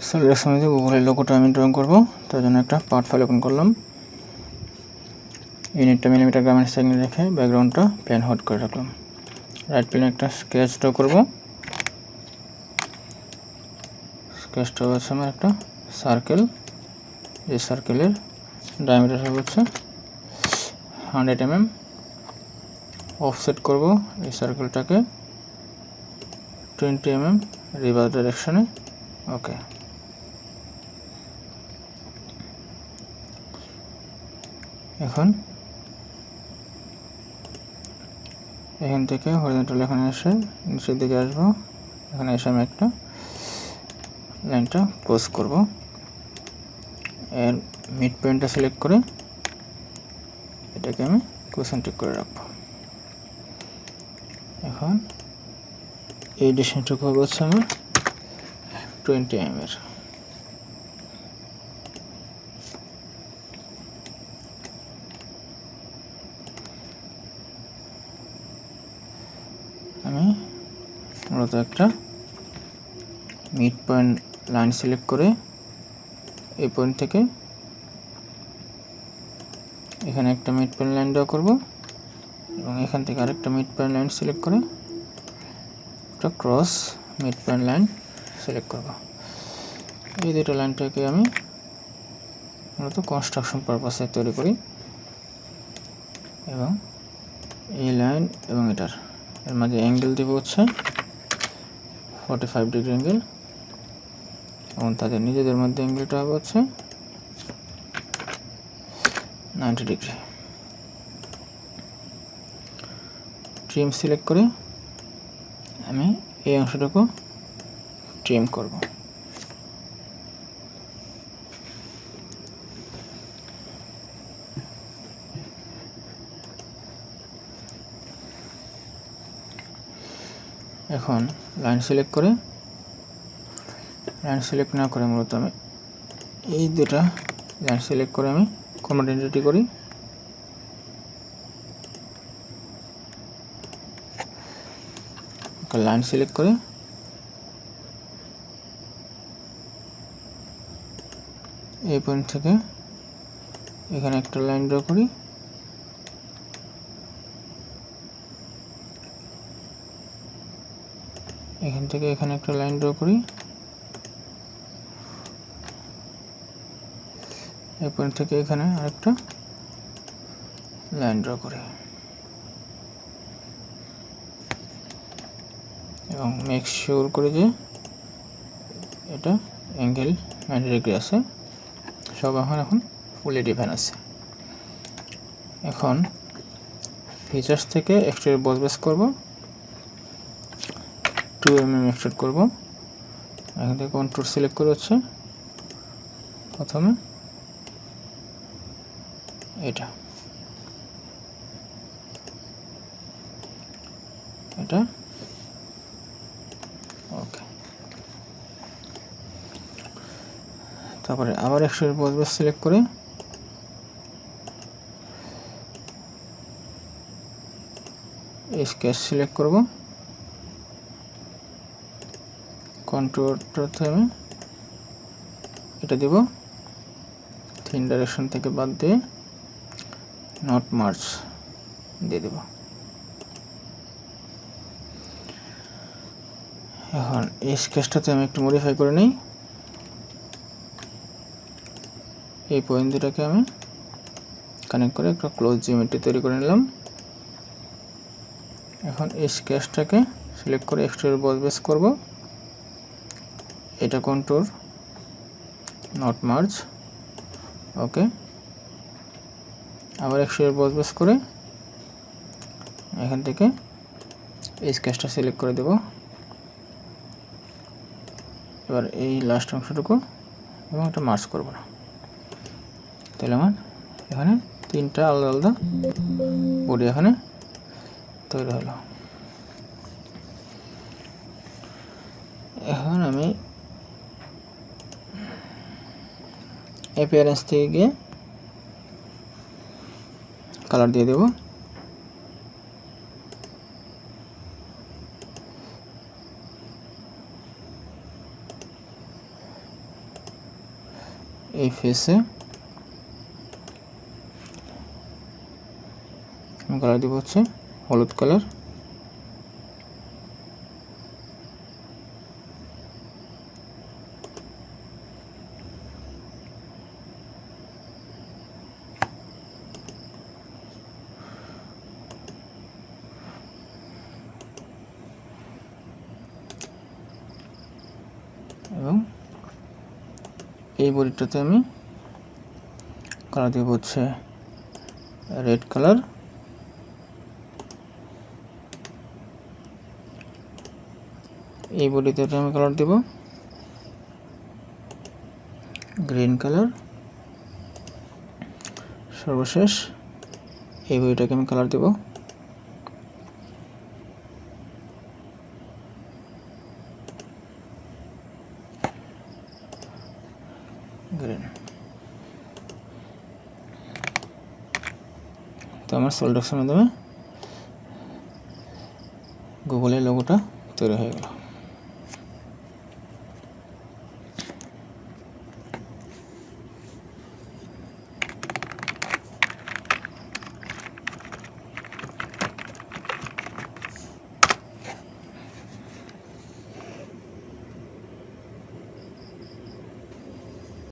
Solid মধ্যে গুগলের লোগোটা আমি ড্রয়িং করব। তার জন্য একটা পার্ট ফাইল ওপেন করলাম। ইউনিটটা মিলিমিটার গ্রামের সেকেন্ড রেখে ব্যাকগ্রাউন্ডটা প্লেন হোয়াইট করে রাখলাম। রাইট প্লেনে একটা স্কেচ ড্র করব। স্কেচটা হচ্ছে আমার একটা সার্কেল। এই সার্কেলের ডায়ামিটার হবে হচ্ছে 100 mm। অফসেট করব এই সার্কেলটাকে 20 mm রিভার্স ডাইরেকশনে। ওকে, এখন এখান থেকে হরিজন্টাল এখানে এসে নিচের দিকে আসবো। এখানে এসে আমি একটা লাইনটা ক্লোজ করব। এর মিড পয়েন্টটা সিলেক্ট করে এটাকে আমি কনসেন্ট্রিক করে রাখবো। এখন এই ডিস্টেন্সটুকু হবে হচ্ছে আমার 20 mm এর। আমি মূলত একটা মিড পয়েন্ট লাইন সিলেক্ট করে এই পয়েন্ট থেকে এখানে একটা মিড পয়েন্ট লাইন ড্র করব এবং এখান থেকে আরেকটা মিড পয়েন্ট লাইন সিলেক্ট করে একটা cross mid point line select করব। এই দুটো লাইনটাকে আমি মূলত কনস্ট্রাকশন পারপাসে তৈরি করি এবং এই লাইন এবং এর মাঝে অ্যাঙ্গেল দেব হচ্ছে 45 ডিগ্রি অ্যাঙ্গেল এবং তাদের নিজেদের মধ্যে অ্যাঙ্গেলটা হবে হচ্ছে 90 ডিগ্রি। ট্রিম সিলেক্ট করে আমি এই অংশটুকু ট্রিম করব। এখন লাইন সিলেক্ট করে লাইন সিলেক্ট না করে মূলত আমি এই দুটা লাইন সিলেক্ট করে আমি কমান্ড এন্টার করি। লাইন সিলেক্ট করে এই পয়েন্ট থেকে এখানে একটা লাইন ড্র করি। এখান থেকে এখানে একটা লাইন ড্র করি। এই পয়েন্ট থেকে এখানে আরেকটা লাইন ড্র করি এবং মেক শিওর করে যে এটা অ্যাঙ্গেল 90 ডিগ্রি আছে। সব এখন ফুলি ডিফাইন আছে। এখন ফিচার্স থেকে এক্সট্রুড বস বেস করব, 2 mm এক্সট্রুড করব। এখান থেকে কন্ট্রোল সিলেক্ট করে হচ্ছে প্রথমে এটা ওকে। তারপরে আবার এক্সট্রুড বস বেস সিলেক্ট করে এই স্কেচ সিলেক্ট করব। কন্ট্রোলটাতে আমি এটা দেব, থিন ডাইরেকশন থেকে বাদ দিয়ে নট মার্জ দিয়ে দেব। এখন এই স্কেচটাতে আমি একটু মডিফাই করে নিই। এই পয়েন্ট দুটাকে আমি কানেক্ট করে একটা ক্লোজ জিওমেট্রি তৈরি করে নিলাম। এখন এই স্কেচটাকে সিলেক্ট করে এক্সট্রুড বস বেস করব। এটা কন্ট্রোল নট মার্জ ওকে। আবার এক্সট্রুড বস বেস করে এখান থেকে এই স্কেচটা সিলেক্ট করে দেব। এবার এই লাস্ট অংশটুকু এবং এটা মার্জ করব না। তাহলে আমার এখানে তিনটা আলাদা আলাদা বডি এখানে তৈরি হলো। এখন আমি অ্যাপিয়ারেন্স থেকে গিয়ে কালার দিয়ে দেব। এই ফেসে কালার দিব হচ্ছে হলুদ কালার। এবং এই বডিটাতে আমি কালার দেব হচ্ছে রেড কালার। এই বডিতে আমি কালার দেব গ্রিন কালার। সর্বশেষ এই বডিটাকে আমি কালার দেব গ্রিন। তো আমার সলিডওয়ার্কসের মাধ্যমে গুগলের লোগোটা তৈরি হয়ে গেল।